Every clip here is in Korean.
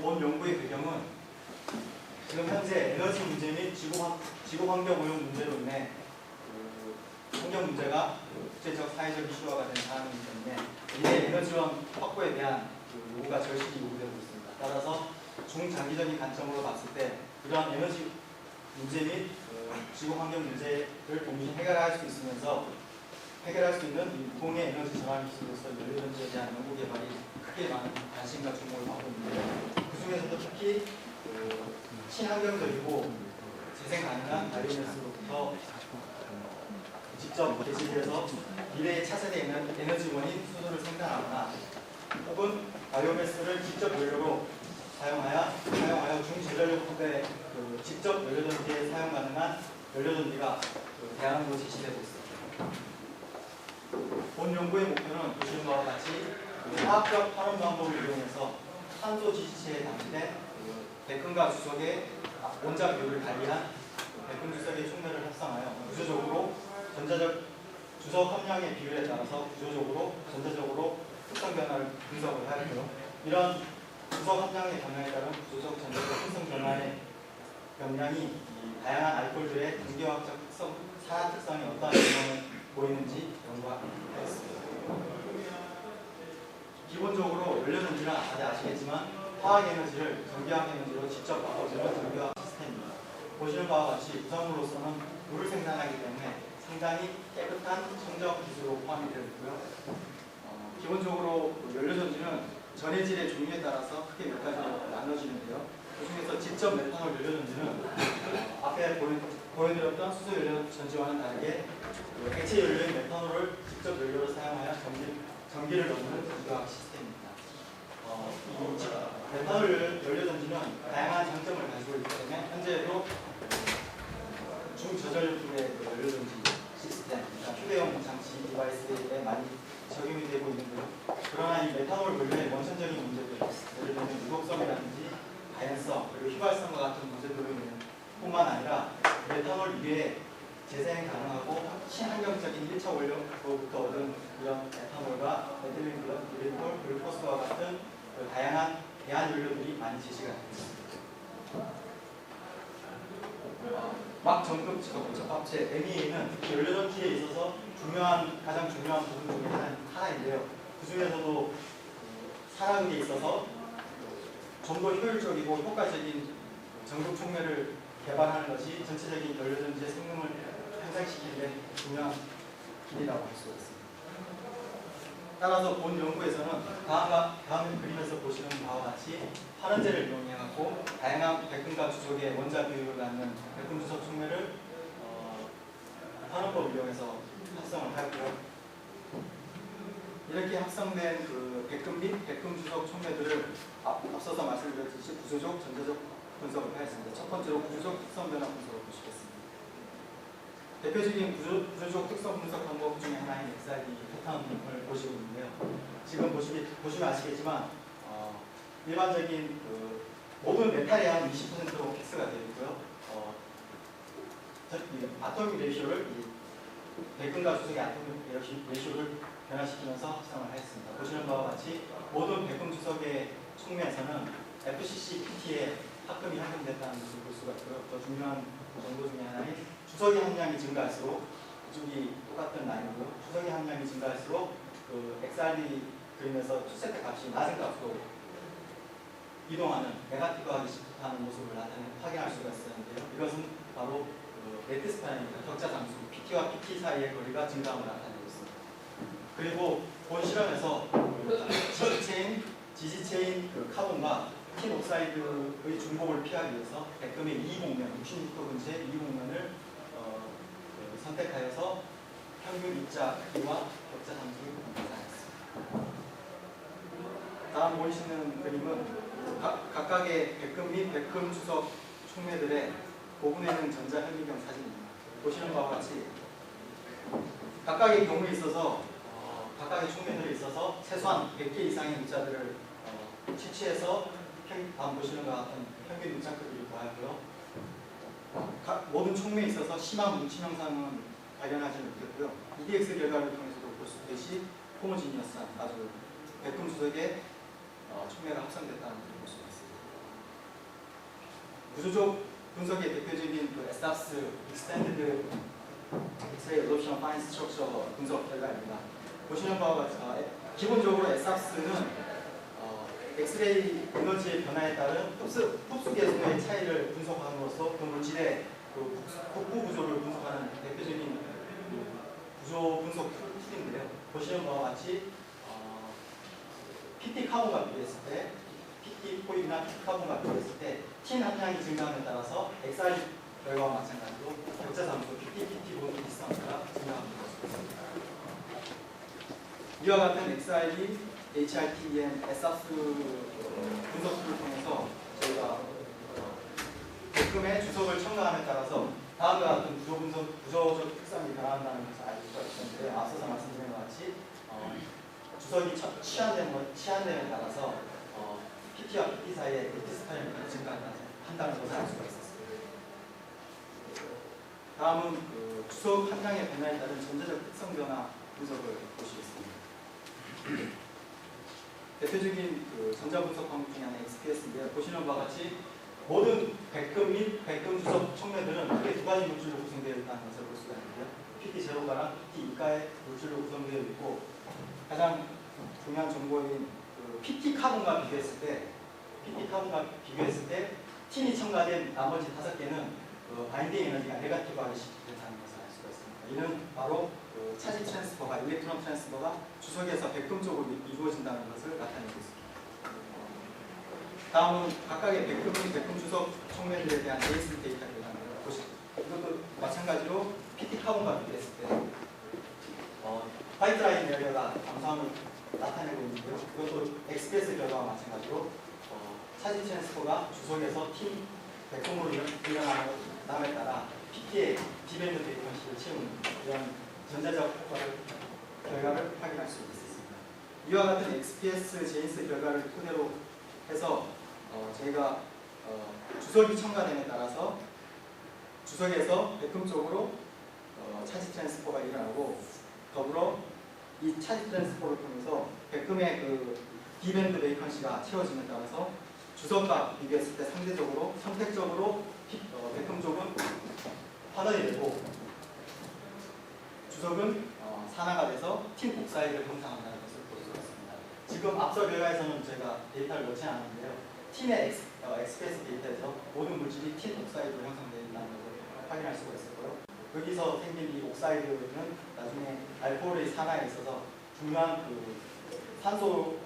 본 연구의 배경은 지금 현재 에너지 문제 및 지구 환경 오염 문제로 인해 환경 문제가 국제적 사회적 이슈화가 된 상황이기 때문에 미래 에너지원 확보에 대한 요구가 절실히 요구되고 있습니다. 따라서 중장기적인 관점으로 봤을 때 이러한 에너지 문제 및 지구 환경 문제를 동시에 해결할 수 있으면서 해결할 수 있는 공의 에너지 전환 기술로서 연료전지에 대한 연구 개발이 크게 많은 관심과 주목을 받고 있는데요. 그 중에서도 특히 친환경적이고 재생 가능한 바이오매스로부터 직접 개발해서 미래의 차세대 에너지원인 수소를 생산하거나 혹은 바이오매스를 직접 연료로 사용하여 중저전력 후에 직접 연료전지에 사용 가능한 연료전지가 대안으로 제시되고 있습니다. 본 연구의 목표는 보시는 바와 같이 화학적 환원 방법을 이용해서 탄소 지지체에 담기된 백금과 주석의 원자 비율을 달리한 백금 주석의 촉매를 합성하여 구조적으로 전자적 주석 함량의 비율에 따라서 구조적으로 전자적으로 특성 변화를 분석을 하였고요. 이런 주석 함량의 변화에 따른 구조적 전자적 특성 변화의 영향이 다양한 알코올들의 전기화학적 특성, 산화 특성에 어떠한 영향을 보이는지 연구하였습니다. 기본적으로 연료전지는 다들 아시겠지만 화학에너지를 전기화학 에너지로 직접 바꿔주는 전기화학 시스템입니다. 보시는 바와 같이 구성물로서는 물을 생산하기 때문에 상당히 깨끗한 청정 기술로 포함이 되어 있고요. 기본적으로 연료전지는 전해질의 종류에 따라서 크게 몇 가지로 나눠지는데요. 그 중에서 직접 메탄올 연료전지는 앞에 보여드렸던 수소 연료전지와는 다르게 액체 연료인 메탄올을 직접 연료로 사용하여 전기를 넣는 전기화학 시스템입니다. 메탄올 연료전지는 다양한 장점을 가지고 있기 때문에 현재도 중저전력의 연료전지 시스템, 휴대용 장치 디바이스에 많이 적용이 되고 있는데요. 그러나 이 메탄올 원료의 원천적인 문제들, 예를 들면 무겁성이라든지 다연성, 그리고 휘발성과 같은 문제들로 인해 뿐만 아니라 메탄올 이외에 재생 가능하고 친환경적인 1차 원료로부터 얻은 이런 에탄올과 에틸렌 글리콜, 글루코스와 같은 다양한 대안 연료들이 많이 제시가 되고 있습니다. 막 전급 접합체 MEA는 연료전지에 있어서 가장 중요한 부분 중에 하나인데요. 그 중에서도 산화극에 있어서 좀 더 효율적이고 효과적인 전극 촉매를 개발하는 것이 전체적인 연료전지의 성능을 향상시키는 데 중요한 길이라고 할 수가 있습니다. 따라서 본 연구에서는 다음 그림에서 보시는 바와 같이 환원제를 이용해갖고 다양한 백금과 주석의 원자 비율을 갖는 백금 주석 촉매를 환원법을 이용해서 합성을 하였고요. 이렇게 합성된 그 백금 및 백금 주석 촉매들을 앞서서 말씀드렸듯이 구조적, 전자적 분석을 하였습니다. 첫 번째로 구조적 특성 변화 분석을 보시겠습니다. 대표적인 구조적 특성 분석 방법 중에 하나인 XRD 패턴을 보시고 있는데요. 지금 보시면 아시겠지만 일반적인 모든 메탈의 한 20%로 픽스가 되어 있고요. 아토믹 레이쇼를 백금과 주석의 아토믹 레이쇼를 변화시키면서 합성을 하였습니다. 보시는 바와 같이 모든 백금 주석의 촉매에서는 FCC PT에 합금이 합금됐다는 것을 볼 수가 있고요. 더 중요한 정보 중에 하나인 주석의 함량이 증가할수록 이쪽이 똑같은 라인이고요. 주석의 함량이 증가할수록 그 XRD 그림에서 투세트 값이 낮은 값으로 이동하는 네가티브하는 모습을 확인할 수가 있었는데요. 이것은 바로 네트 스파인입니다. 격자 잠수, PT와 PT 사이의 거리가 증가함을 나타내고 있습니다. 그리고 본 실험에서 지지체인 카본과 틴 옥사이드의 중복을 피하기 위해서 백금의 2공면, 66도 근처의 2공면을 선택하여서 평균 입자 크기와 격자 잠수를 나타냈습니다. 다음 보이시는 그림은 각각의 백금 및 백금 주석 촉매들의 고분해능 전자 현미경 사진입니다. 보시는 바와 같이 각각의 경우에 있어서 각각의 촉매들에 있어서 최소한 100개 이상의 입자들을 채취해서 다음 보시는 것 같은 평균 입자 크기를 구하였고요. 모든 촉매에 있어서 심한 뭉침 형상은 발견하지 못했고요. EDX 결과를 통해서도 볼 수 있듯이 호모지니어스한 아주 백금 주석의 촉매가 합성됐다는 것을 볼 수가 있습니다. 구조적 분석의 대표적인 그 SAPS Extended X-ray Adoption Fine Structure 분석 결과입니다. 보시는 바와 같이 기본적으로 SAPS는 엑스레이 에너지의 변화에 따른 흡수 계수의 차이를 분석함으로써 그 물질의 그 복구 구조를 분석하는 대표적인 구조 분석 툴인데요. 보시는 바와 같이 PT 카본과 비교했을 때, PT 포입이나 PT 카본과 비교했을 때 틴 함량이 증가함에 따라서 XR 결과와 마찬가지로 격자 함수 PT 본이 비슷합니다. 증가하는 것을 보습니다. 이와 같은 XRD, HRTM, SAPS 분석 툴을 통해서 저희가 백금의 주석을 첨가함에 따라서 다음과 같은 구조적 특성이 변화한다는 것을 알 수가 있었는데, 앞서서 말씀드린 것 같이 주석이 치환됨에 따라서 PT와 PT 사이의 디스타임이 증가한다는 것을 알 수가 있었습니다. 다음은 그 주석 함량의 변화에 따른 전자적 특성 변화 분석을 보시겠습니다. 대표적인 그 전자 분석 방법 중에 하나는 XPS인데요. 보시는 바와 같이 모든 백금 및 백금 주석 촉매들은 크게 두 가지 물질로 구성되어 있다는 것을 볼 수가 있는데요. PT0가랑 PT2가의 물질로 구성되어 있고, 가장 중요한 정보인 그 PT 카본과 비교했을 때 틴이 첨가된 나머지 5개는 그 바인딩 에너지가 네거티브하게 시작된다는 것을 알 수가 있습니다. 이는 바로 그 차지 트랜스퍼가, 일렉트론 트랜스퍼가 주석에서 백금 쪽으로 이루어진다는 것을 나타내고 있습니다. 다음은 각각의 백금 및 백금 주석 촉매들에 대한 ASD 데이터 결과입니다. 이것도 마찬가지로 PT 카본과 비교했을 때 화이트 라인 에리어가 감소함을 나타내고 있는데요. 이것도 XPS 결과와 마찬가지로 차지 트랜스퍼가 주석에서 틴 백금으로 일어남에 따라 PT의 디밴드 베이컨식을 채우는 이런 전자적 결과를 확인할 수 있습니다. 이와 같은 XPS 제인스 결과를 토대로 해서 저희가 주석이 첨가됨에 따라서 주석에서 백금 쪽으로 차지 트랜스퍼가 일어나고, 더불어 이 차지 트랜스퍼를 통해서 백금의 그 디밴드 베이컨시가 채워짐에 따라서 주석과 비교했을 때 상대적으로 선택적으로 백금 쪽은 환원이 되고 주석은 산화가 돼서 틴 옥사이드를 형성한다는 것을 볼 수가 있습니다. 지금 앞서 결과에서는 제가 데이터를 넣지 않았는데요. 틴의 XPS 데이터에서 모든 물질이 틴 옥사이드로 형성되어 있다는 것을 확인할 수가 있었고요. 여기서 생긴 이 옥사이드는 나중에 알코올의 산화에 있어서 중요한 그 산소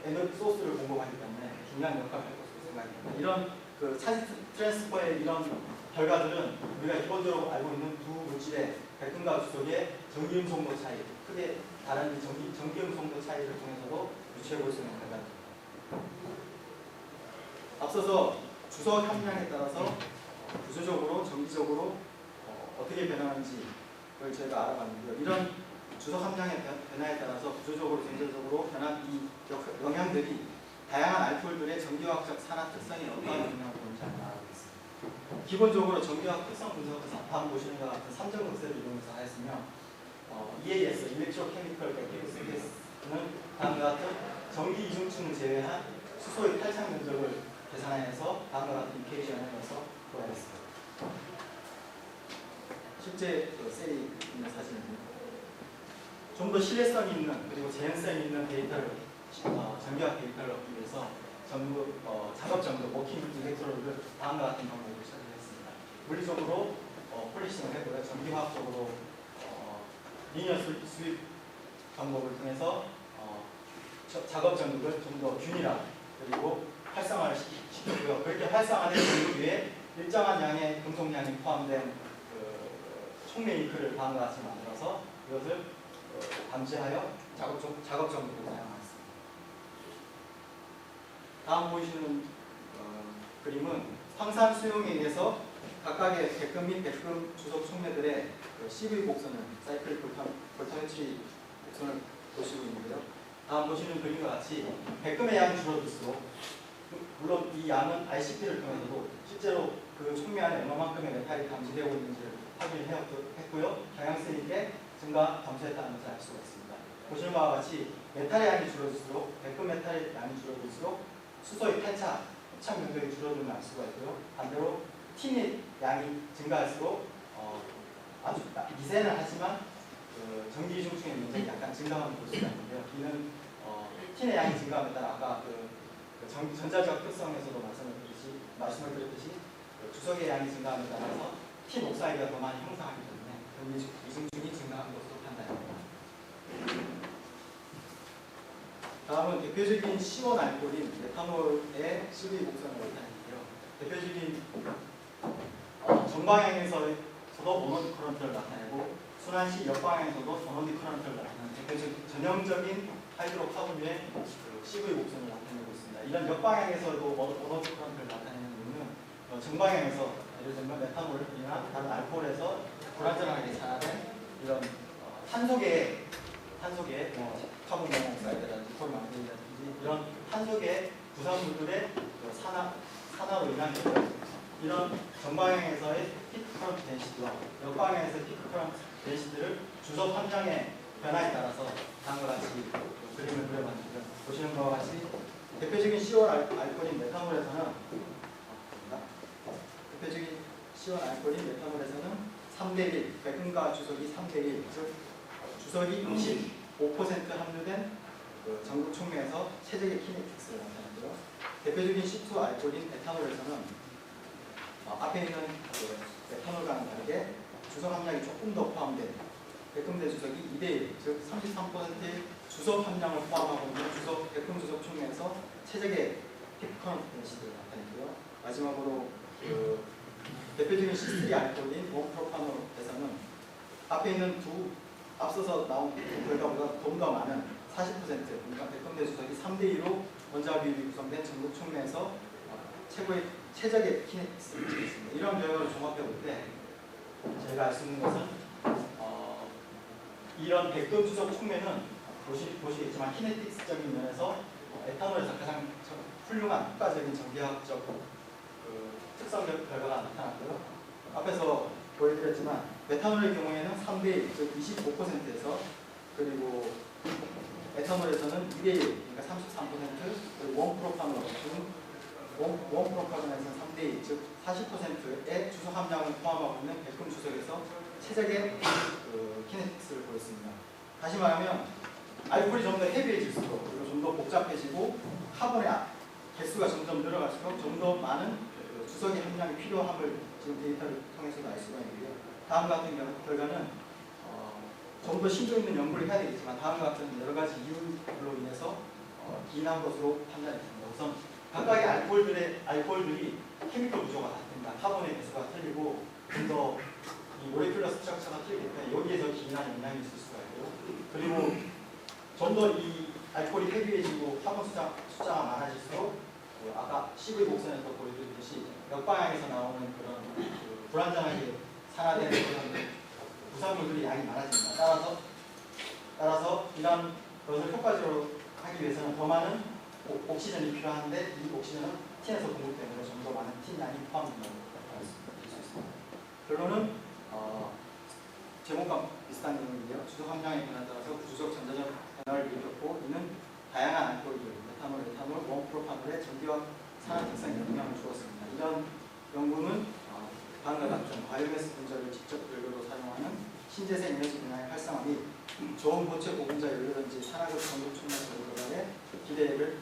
에너지 소스를 공급하기 때문에 중요한 역할을 할 것으로 생각합니다. 이런 그 차지 트랜스퍼의 이런 결과들은 우리가 기본적으로 알고 있는 두 물질의 백금과 주석의 전기 음성도 차이, 크게 다른 전기 음성도 차이를 통해서도 유추해 볼 수 있는 결과입니다. 앞서서 주석 함량에 따라서 구조적으로, 정기적으로 어떻게 변하는지를 저희가 알아봤는데요. 이런 주석 함량의 변화에 따라서 구조적으로, 전자적으로 변한 이 영향들이 다양한 알코올들의 전기화학적 산화 특성에 어떠한 영향을 주는지 알아보겠습니다. 기본적으로 전기화학 특성 분석에서 다음 보시는 것 같은 3점 극세를 이용해서 하였으며, EAS, Electrochemical Activity 다음과 같은 전기 이중층을 제외한 수소의 탈착 면적을 계산해서 다음과 같은 이퀘이션을 넣어서 구하였습니다. 실제 셀이 있는 사진입니다. 좀 더 신뢰성이 있는 그리고 재현성이 있는 데이터를 전기학 데이터를 얻기 위해서 전부 작업 정도 워킹 일렉트로드를 다음과 같은 방법으로 처리했습니다. 물리적으로 폴리싱을 해보고 전기화학적으로 리니어 스윕 방법을 통해서 작업 정도를 좀 더 균일하게 그리고 활성화를 시켰고요. 그렇게 활성화된 정도 위에 일정한 양의 금속량이 포함된 촉매 잉크를 다음과 같이 만들어서 이것을 방지하여 작업 정도를 사용하였습니다. 다음 보이시는 그림은 황산 수용에 의해서 각각의 백금 및 백금 주석 촉매들의 CV 곡선을, 사이클 볼타메트리 곡선을 보시고 있는데요. 다음 보시는 그림과 같이 백금의 양이 줄어들수록, 물론 이 양은 ICP를 통해서도 실제로 그 촉매 안에 얼마만큼의 메탈이 감지되고 있는지를 확인했고요. 경향성 있게 증가, 감소했다는 것을 알 수가 있습니다. 보시는 바와 같이 메탈의 양이 줄어들수록, 백금 메탈의 양이 줄어들수록 수소의 탈착, 흡착 면적이 줄어들면 알 수가 있고요. 반대로 틴의 양이 증가할수록 아주 미세는 하지만 그 전기 이중충의 면적이 약간 증가하는 볼 수가 있는데요. 이는 틴의 양이 증가함에 따라 아까 그 전자적 특성에서도 말씀을 드렸듯이 그 주석의 양이 증가함에 따라서 틴 옥사이드가 더 많이 형성하기 때문에 전기 이중충이 증가하는 것으로 판단합니다. 다음은 대표적인 C1 알코올인 메탄올의 CV 곡선을 나타내는데요. 대표적인 정방향에서도 모노드 커런트를 나타내고 순환시 역방향에서도 모노드 커런트를 나타내는 대표적인 전형적인 하이드로카본의 CV 곡선을 나타내고 있습니다. 이런 역방향에서도 모노드 커런트를 나타내는 이유는 정방향에서 예를 들면 메탄올이나 다른 알코올에서 불안전하게 산화된 이런 탄소계 카본 모노옥사이드라든지 폴망간이라든지 이런 탄소계 부산물들의 산화로 인한 이런 전방향에서의 피크 커런트 덴시티와 역방향에서의 피크 커런트 덴시티를 주석 함량의 변화에 따라서 다음과 같이 그림을 그려봤는데 보시는 것과 같이 대표적인 C1 알코올인 메탄올에서는 3대1, 백음과 주석이 3대1, 즉 주석이 25% 함유된 그 전극 촉매에서 최적의 키네틱스를 나타내고요. 대표적인 C2 알코올인 에탄올에서는 앞에 있는 그 에탄올과는 다르게 주석 함량이 조금 더 포함된 백음 대 주석이 2대1, 즉 33%의 주석 함량을 포함하고 있는 백음 주석 촉매에서 최적의 피크 커런트 덴시티를 나타내고요. 마지막으로 그 대표적인 C3 알코올인 원프로파놀에서는 앞에 있는 앞서서 나온 결과보다 좀 더 많은 40%, 그러니까 백분대 주석이 3대2로 원자와 비율이 구성된 전극 촉매에서 최적의 키네틱스를 보였습니다. 이런 결과를 종합해 볼 때 저희가 알 수 있는 것은 이런 백금 주석 촉매는 보시겠지만 키네틱스적인 면에서 에탄올에서 가장 훌륭한 효과적인 전기화학적 특성 결과가 나타났고요. 앞에서 보여드렸지만 메탄올의 경우에는 3대1, 즉 25%에서 그리고 에탄올에서는 2대1, 그러니까 33%, 그리고 원프로파놀에서는 3대2, 즉 40%의 주석 함량을 포함하고 있는 백금 주석에서 최적의 키네틱스를 보였습니다. 다시 말하면 알코올이 좀 더 헤비해질수록 그리고 좀 더 복잡해지고 카본의 개수가 점점 늘어갈수록 좀 더 많은 주석의 함량이 필요함을 지금 데이터를 통해서도 알 수가 있는데요. 다음 같은 결과는 좀 더 심도 있는 연구를 해야 되겠지만 다음과 같은 여러 가지 이유로 인해서 기인한 것으로 판단이 됩니다. 우선 각각의 알코올들이 케미컬 구조가 같습니다. 카본의 개수가 틀리고 좀 더 이 모레큘러 스트럭처가 틀리기 때문에 여기에서 기인한 영향이 있을 수가 있고요. 그리고 좀 더 이 알코올이 헤비해지고 카본 숫자가 많아질수록 아까 CV 곡선에서 보여드렸듯이 역방향에서 나오는 그런 불안전하게 산화되는 그런 부산물들이 양이 많아집니다. 따라서 이런 것을 효과적으로 하기 위해서는 더 많은 옥시전이 필요한데 이 옥시전은 틴에서 공급되는 좀 더 많은 틴 양이 포함된다고 볼 수 있습니다. 결론은 제목과 비슷한 내용인데요. 주석 함량의 변화에 따라서 주석 전자적 변화를 일으켰고 이는 다양한 알코올들, 메탄올, 에탄올, 원프로파놀의 전기화 산화 특성에 영향을 주었습니다. 이런 연구는 다음과 같은 바이오매스 분자를 직접 연료로 사용하는 신재생 에너지 분야의 활성화 및 저온 고체 고분자 연료든지 산화적 전극 촉매 전도에 기대를